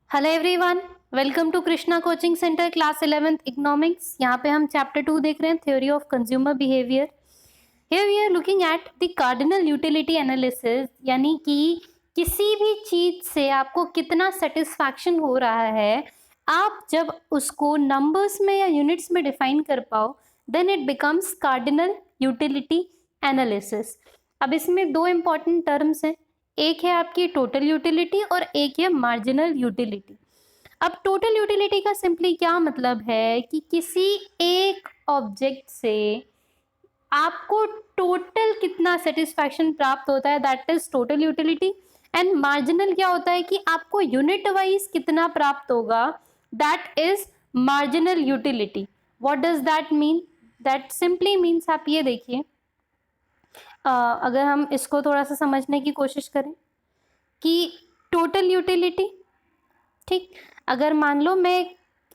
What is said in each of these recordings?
Hello everyone, welcome to Krishna coaching centre class 11th economics. यहाँ पे हम चैप्टर 2 देख रहे हैं, theory of consumer behaviour. Here we are looking at the cardinal utility analysis, यानी कि किसी भी चीज से आपको कितना सेटिस्फैक्शन हो रहा है, आप जब उसको नंबर्स में या यूनिट्स में डिफाइन कर पाओ, then it becomes cardinal utility analysis. अब इसमें दो इंपॉर्टेंट टर्म्स हैं, एक है आपकी टोटल यूटिलिटी और एक है मार्जिनल यूटिलिटी। अब टोटल यूटिलिटी का सिंपली क्या मतलब है कि किसी एक ऑब्जेक्ट से आपको टोटल कितना सेटिस्फैक्शन प्राप्त होता है, that is total utility. And marginal क्या होता है कि आपको यूनिट वाइज कितना प्राप्त होगा, that is marginal utility. What does that mean? That simply means, आप ये देखिए, अगर हम इसको थोड़ा सा समझने की कोशिश करें कि टोटल यूटिलिटी, ठीक, अगर मान लो मैं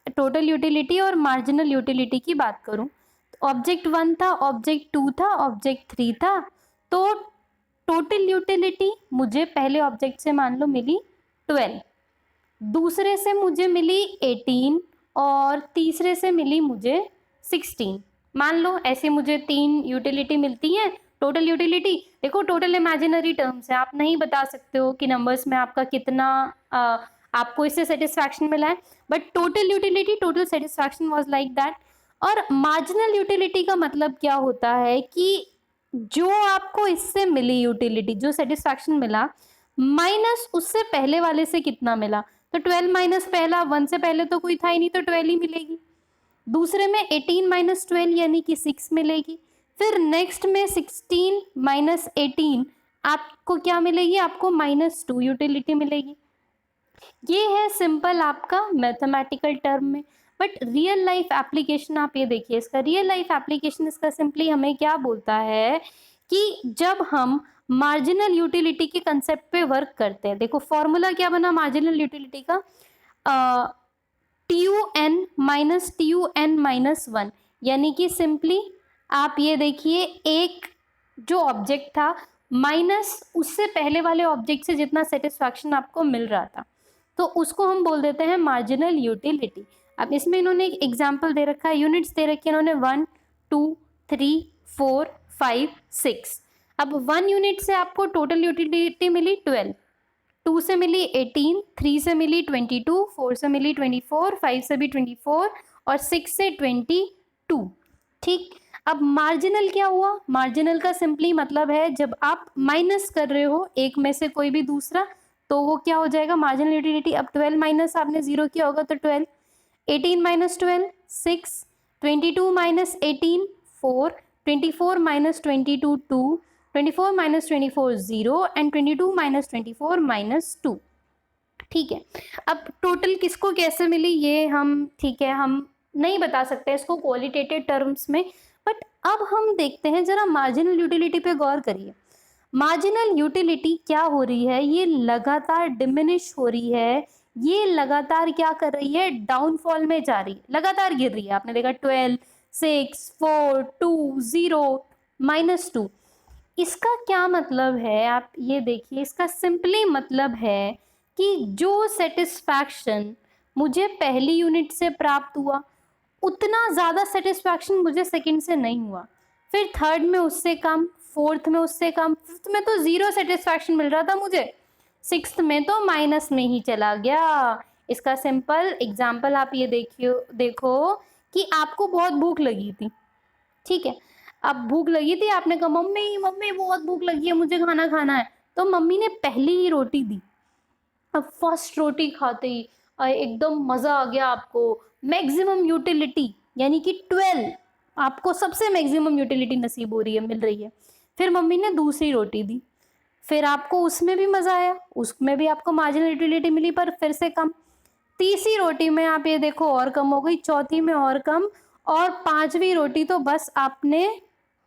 टोटल यूटिलिटी और मार्जिनल यूटिलिटी की बात करूं, तो ऑब्जेक्ट 1 था, ऑब्जेक्ट 2 था, ऑब्जेक्ट 3 था। तो टोटल यूटिलिटी मुझे पहले ऑब्जेक्ट से मान लो मिली 12, दूसरे से मुझे मिली 18 और तीसरे से मिली मुझे 16। मान लो ऐसे मुझे 3 यूटिलिटी मिलती हैं। टोटल यूटिलिटी देखो, टोटल इमेजिनरी टर्म्स है, आप नहीं बता सकते हो कि नंबर्स में आपका कितना आपको इससे सेटिस्फैक्शन मिला है, but total utility, total satisfaction was like that. और मार्जिनल यूटिलिटी का मतलब क्या होता है कि जो आपको इससे मिली यूटिलिटी, जो सेटिस्फैक्शन मिला, माइनस उससे पहले वाले से कितना मिला। तो 12 माइनस पहला, 1 से पहले तो कोई था ही नहीं, तो 12 ही मिलेगी। दूसरे में 18 माइनस 12 यानी कि 6 मिलेगी। फिर नेक्स्ट में 16 माइनस 18 आपको क्या मिलेगी? आपको -2 यूटिलिटी मिलेगी। ये है सिंपल आपका मैथमेटिकल टर्म में, बट रियल लाइफ एप्लीकेशन आप ये देखिए, इसका रियल लाइफ एप्लीकेशन इसका सिंपली हमें क्या बोलता है कि जब हम मार्जिनल यूटिलिटी के कंसेप्ट पे वर्क करते हैं, देखो फॉर्मूला क्या बना मार्जिनल यूटिलिटी का, TUN माइनस TUN माइनस 1, यानी कि सिंपली आप ये देखिए, एक जो ऑब्जेक्ट था माइनस उससे पहले वाले ऑब्जेक्ट से जितना सेटिस्फैक्शन आपको मिल रहा था, तो उसको हम बोल देते हैं मार्जिनल यूटिलिटी। अब इसमें इन्होंने एक एग्जाम्पल दे रखा है, यूनिट्स दे रखी है इन्होंने 1 2 3 4 5 6। अब 1 यूनिट से आपको टोटल यूटिलिटी मिली 12, 2 से मिली 18, 3 से मिली 22, 4 से मिली 24, 5 से भी 24 और 6 से 22। ठीक, अब मार्जिनल क्या हुआ? मार्जिनल का सिंपली मतलब है जब आप माइनस कर रहे हो एक में से कोई भी दूसरा, तो वो क्या हो जाएगा मार्जिनल यूटिलिटी। अब 12 माइनस आपने 0 किया होगा तो 12, 18 minus 12 6, 22 minus 18 4, 24 minus 22 2, 24 minus 24 0 and 22 minus 24 minus 2। ठीक है, अब टोटल किसको कैसे मिली ये हम, ठीक है, हम नहीं बता सकते इसको क्वालिटेटिव टर्म्स में, बट अब हम देखते हैं जरा मार्जिनल यूटिलिटी पे गौर करिए। मार्जिनल यूटिलिटी क्या हो रही है? ये लगातार डिमिनिश हो रही है, ये लगातार क्या कर रही है? डाउनफॉल में जा रही है, लगातार गिर रही है। आपने देखा 12 6 4 2 0 -2। इसका क्या मतलब है? आप ये देखिए, इसका सिंपली मतलब है कि जो सेटिस्फैक्शन मुझे पहली यूनिट से प्राप्त हुआ, उतना ज़्यादा सेटिस्फैक्शन मुझे सेकंड से नहीं हुआ, फिर थर्ड में उससे कम, फोर्थ में उससे कम, फिफ्थ में तो ज़ीरो सेटिस्फैक्शन मिल रहा था मुझे, सिक्स्थ में तो माइनस में ही चला गया। इसका सिंपल एग्जाम्पल आप ये देखियो, देखो कि आपको बहुत भूख लगी थी, ठीक है, अब भूख लगी थी, आपने कहा मम्मी मम्मी बहुत भूख लगी है, मुझे खाना खाना है, तो मम्मी ने पहली ही रोटी दी। अब फर्स्ट रोटी खाते ही एकदम मज़ा आ गया आपको, मैक्सिमम यूटिलिटी यानी कि 12, आपको सबसे मैक्सिमम यूटिलिटी नसीब हो रही है, मिल रही है। फिर मम्मी ने दूसरी रोटी दी, फिर आपको उसमें भी मज़ा आया, उसमें भी आपको मार्जिनल यूटिलिटी मिली पर फिर से कम। तीसरी रोटी में आप ये देखो और कम हो गई, चौथी में और कम, और पांचवी रोटी तो बस आपने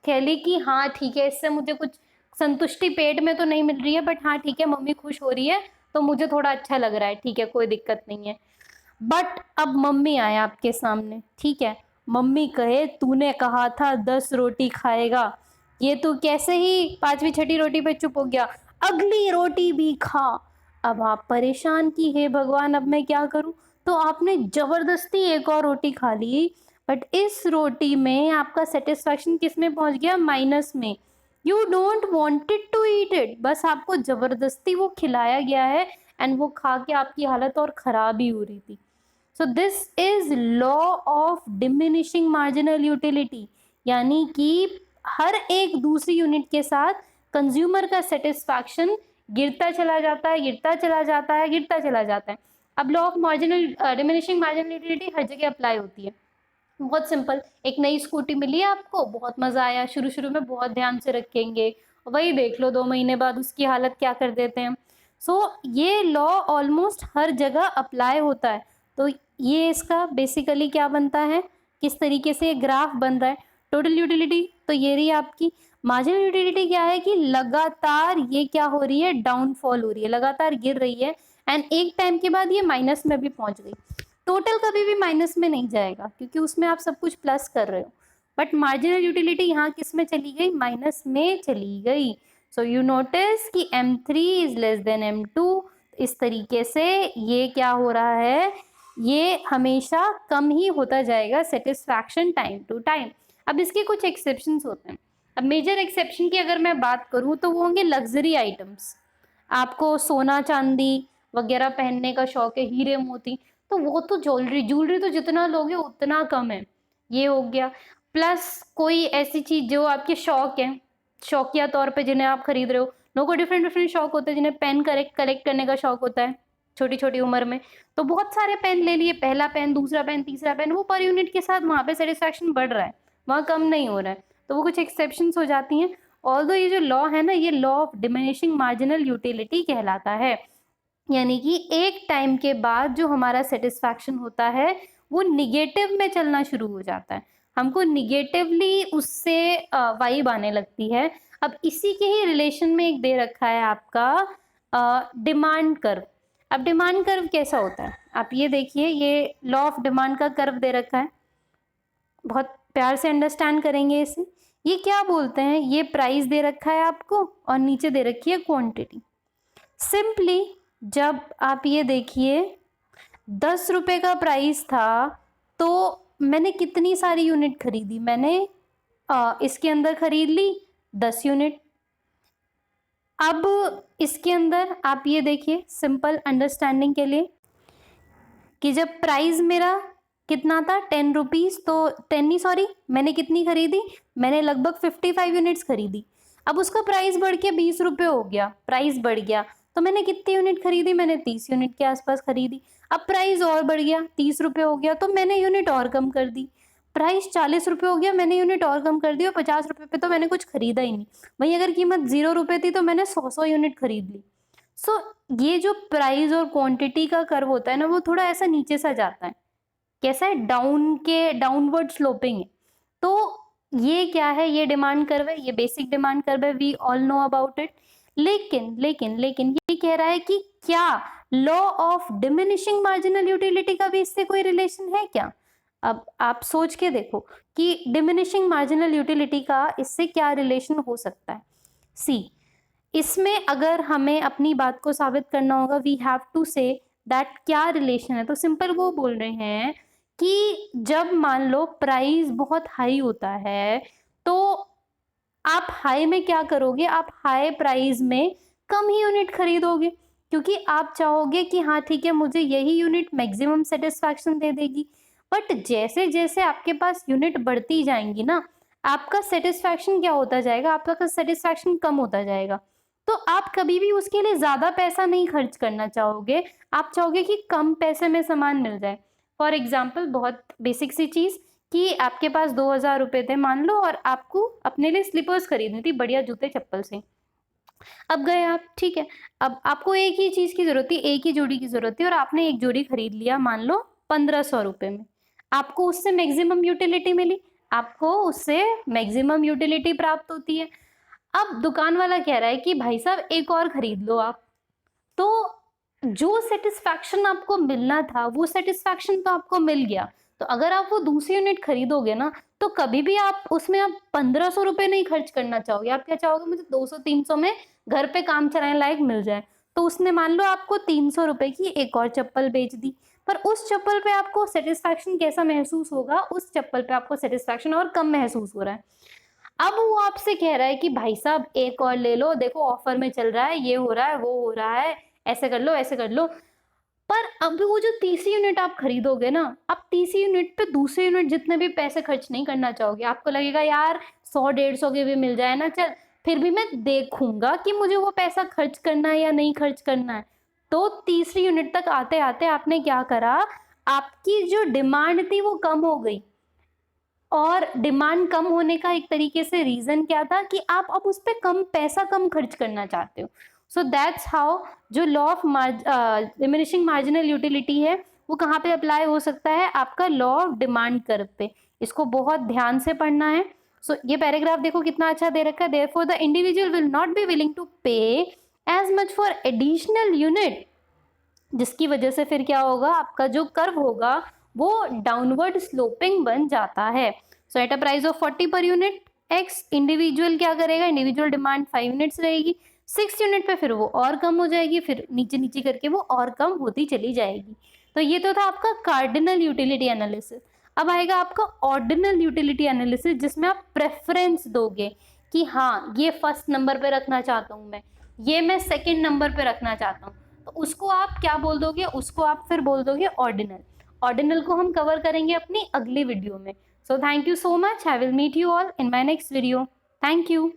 कह ली कि हाँ ठीक है, इससे मुझे कुछ संतुष्टि पेट में तो नहीं मिल रही है, बट हाँ ठीक है, मम्मी खुश हो रही है तो मुझे थोड़ा अच्छा लग रहा है, ठीक है, कोई दिक्कत नहीं है। बट अब मम्मी आए आपके सामने, ठीक है, मम्मी कहे तूने कहा था 10 रोटी खाएगा, ये तू कैसे ही पांचवी छठी रोटी पे चुप हो गया, अगली रोटी भी खा। अब आप परेशान कि हे भगवान अब मैं क्या करूं। तो आपने जबरदस्ती एक और रोटी खा ली, बट इस रोटी में आपका सेटिस्फैक्शन किस में पहुंच गया, माइनस में। You don't wanted to eat it, बस आपको जबरदस्ती वो खिलाया गया है एंड वो खा के आपकी हालत और खराब ही हो रही थी। So this is law of diminishing marginal utility, यानी कि हर एक दूसरी यूनिट के साथ कंज्यूमर का सेटिस्फैक्शन गिरता चला जाता है, गिरता चला जाता है, गिरता चला जाता है। अब law of marginal diminishing marginal utility हर जगह अप्लाई होती है। बहुत सिंपल, एक नई स्कूटी मिली है आपको, बहुत मजा आया, शुरू शुरू में बहुत ध्यान से रखेंगे, वही देख लो 2 महीने बाद उसकी हालत क्या कर देते हैं। सो ये लॉ ऑलमोस्ट हर जगह अप्लाई होता है। तो ये इसका बेसिकली क्या बनता है, किस तरीके से ग्राफ बन रहा है। टोटल यूटिलिटी तो ये रही आपकी। मार्जिनल यूटिलिटी क्या है कि लगातार ये क्या हो रही है, डाउनफॉल हो रही है, लगातार गिर रही है एंड एक टाइम के बाद ये माइनस में भी पहुंच गई। टोटल कभी भी माइनस में नहीं जाएगा क्योंकि उसमें आप सब कुछ प्लस कर रहे हो, बट मार्जिनल यूटिलिटी यहाँ किस में चली गई, माइनस में चली गई। सो यू नोटिस कि M3 is less than M2। इस तरीके से ये क्या हो रहा है, ये हमेशा कम ही होता जाएगा सेटिस्फैक्शन टाइम टू टाइम। अब इसके कुछ एक्सेप्शंस होते हैं। अब मेजर एक्सेप्शन की अगर मैं बात करूँ तो वो होंगे लग्जरी आइटम्स। आपको सोना चांदी वगैरह पहनने का शौक है, हीरे मोती, तो वो तो ज्वेलरी ज्वेलरी तो जितना लोगे उतना कम है, ये हो गया। प्लस कोई ऐसी चीज जो आपके शौक है, शौकिया तौर पे जिन्हें आप खरीद रहे हो। लोगों को डिफरेंट डिफरेंट शौक होते हैं, जिन्हें पेन कलेक्ट करने का शौक होता है छोटी छोटी उम्र में, तो बहुत सारे पेन ले लिए, पहला पेन, दूसरा पेन, तीसरा पेन, वो पर यूनिट के साथ वहाँ पे सेटिस्फैक्शन बढ़ रहा है, वहाँ कम नहीं हो रहा है, तो वो कुछ एक्सेप्शंस हो जाती हैं। ऑल्दो ये जो लॉ है ना, ये law of diminishing marginal utility कहलाता है, यानी कि एक टाइम के बाद जो हमारा सेटिस्फैक्शन होता है वो निगेटिव में चलना शुरू हो जाता है, हमको निगेटिवली उससे वाइब आने लगती है। अब इसी के ही रिलेशन में एक दे रखा है आपका डिमांड कर्व। अब डिमांड कर्व कैसा होता है, आप ये देखिए, ये लॉ ऑफ डिमांड का कर्व दे रखा है, बहुत प्यार से अंडरस्टैंड करेंगे इसे। ये क्या बोलते हैं, ये प्राइस दे रखा है आपको और नीचे दे रखी है क्वांटिटी। सिंपली जब आप ये देखिए 10 रुपए का प्राइस था तो मैंने कितनी सारी यूनिट खरीदी, मैंने इसके अंदर खरीद ली 10 यूनिट। अब इसके अंदर आप ये देखिए सिंपल अंडरस्टैंडिंग के लिए कि जब प्राइस मेरा कितना था 10 रुपीज़, तो 10 नहीं सॉरी, मैंने कितनी खरीदी, मैंने लगभग 55 यूनिट्स खरीदी। अब उसका प्राइस बढ़ के 20 रुपये हो गया, प्राइस बढ़ गया, तो मैंने कितनी यूनिट खरीदी, मैंने 30 यूनिट के आसपास खरीदी। अब प्राइस और बढ़ गया, 30 रुपये हो गया, तो मैंने यूनिट और कम कर दी। प्राइस 40 रुपये हो गया, मैंने यूनिट और कम कर दी, और 50 रुपये पे तो मैंने कुछ खरीदा ही नहीं। वहीं अगर कीमत 0 रुपये थी तो मैंने 100 यूनिट खरीद ली। सो ये जो प्राइस और क्वांटिटी का कर्व होता है ना, वो थोड़ा ऐसा नीचे सा जाता है, कैसा है, डाउनवर्ड स्लोपिंग है। तो ये क्या है, ये डिमांड कर्व है, ये बेसिक डिमांड कर्व है, we all know about it. लेकिन लेकिन लेकिन ये कह रहा है कि क्या law of diminishing marginal utility का भी इससे कोई रिलेशन है क्या। अब आप सोच के देखो कि डिमिनिशिंग मार्जिनल यूटिलिटी का इससे क्या रिलेशन हो सकता है। सी, इसमें अगर हमें अपनी बात को साबित करना होगा, we have to say that क्या रिलेशन है। तो सिंपल वो बोल रहे हैं कि जब मान लो प्राइस बहुत हाई होता है तो आप हाई में क्या करोगे, आप हाई प्राइस में कम ही यूनिट खरीदोगे, क्योंकि आप चाहोगे कि हाँ ठीक है मुझे यही यूनिट मैक्सिमम सेटिस्फैक्शन दे देगी। बट जैसे जैसे आपके पास यूनिट बढ़ती जाएंगी ना, आपका सेटिस्फैक्शन क्या होता जाएगा, आपका सेटिस्फैक्शन कम होता जाएगा। तो आप कभी भी उसके लिए ज़्यादा पैसा नहीं खर्च करना चाहोगे, आप चाहोगे कि कम पैसे में सामान मिल जाए। फॉर एग्जाम्पल, बहुत बेसिक सी चीज़ कि आपके पास 2000 रुपये थे मान लो, और आपको अपने लिए स्लीपर्स खरीदनी थी, बढ़िया जूते चप्पल से। अब गए आप, ठीक है, अब आपको एक ही चीज़ की ज़रूरत थी, एक ही जोड़ी की ज़रूरत थी, और आपने एक जोड़ी खरीद लिया मान लो 1500 रुपये में। आपको उससे मैक्सिमम यूटिलिटी मिली, आपको उससे मैक्सिमम यूटिलिटी प्राप्त होती है। अब दुकान वाला कह रहा है कि भाई साहब एक और खरीद लो आप। तो जो सेटिस्फैक्शन आपको मिलना था वो सेटिस्फैक्शन तो आपको मिल गया, तो अगर आप वो दूसरी यूनिट खरीदोगे ना, तो कभी भी आप उसमें आप 1500 रुपये नहीं खर्च करना चाहोगे, आप क्या चाहोगे, मुझे 200-300 में घर पे काम चलाने लायक मिल जाए। तो उसने मान लो आपको 300 रुपए की एक और चप्पल बेच दी, पर उस चप्पल पे आपको सेटिस्फैक्शन कैसा महसूस होगा, उस चप्पल पे आपको सेटिस्फैक्शन और कम महसूस हो रहा है। अब वो आपसे कह रहा है कि भाई साहब एक और ले लो, देखो ऑफर में चल रहा है, ये हो रहा है, वो हो रहा है, ऐसे कर लो, ऐसे कर लो। पर अब वो जो तीसरी यूनिट आप खरीदोगे ना, आप तीसरी यूनिट पे दूसरी यूनिट जितने भी पैसे खर्च नहीं करना चाहोगे। आपको लगेगा यार 100-150 के भी मिल जाए ना, चल फिर भी मैं देखूंगा कि मुझे वो पैसा खर्च करना है या नहीं खर्च करना है। तो तीसरी यूनिट तक आते आते आपने क्या करा, आपकी जो डिमांड थी वो कम हो गई। और डिमांड कम होने का एक तरीके से रीजन क्या था कि आप अब उस पर पैसा कम खर्च करना चाहते हो। सो दैट्स हाउ जो law of diminishing marginal utility है वो कहाँ पे अप्लाई हो सकता है, आपका लॉ ऑफ डिमांड कर्व पे। इसको बहुत ध्यान से पढ़ना है। ये पैराग्राफ देखो कितना अच्छा दे रखा है। Therefore the individual will not be willing to pay as much for additional unit, जिसकी वजह से फिर क्या होगा, आपका जो कर्व होगा वो डाउनवर्ड स्लोपिंग बन जाता है। So at a price of 40 per unit x, individual क्या करेगा, इंडिविजुअल डिमांड 5 यूनिट्स रहेगी, 6 यूनिट पे फिर वो और कम हो जाएगी, फिर नीचे नीचे करके वो और कम होती चली जाएगी। तो ये तो था आपका कार्डिनल यूटिलिटी एनालिसिस। अब आएगा आपका ऑर्डिनल यूटिलिटी एनालिसिस, जिसमें आप प्रेफरेंस दोगे कि हाँ ये फर्स्ट नंबर पे रखना चाहता हूँ मैं, ये मैं सेकेंड नंबर पे रखना चाहता हूँ। तो उसको आप क्या बोल दोगे, उसको आप फिर बोल दोगे ऑर्डिनल। ऑर्डिनल को हम कवर करेंगे अपनी अगली वीडियो में। So thank you so much, I will meet you all in my next video. Thank you.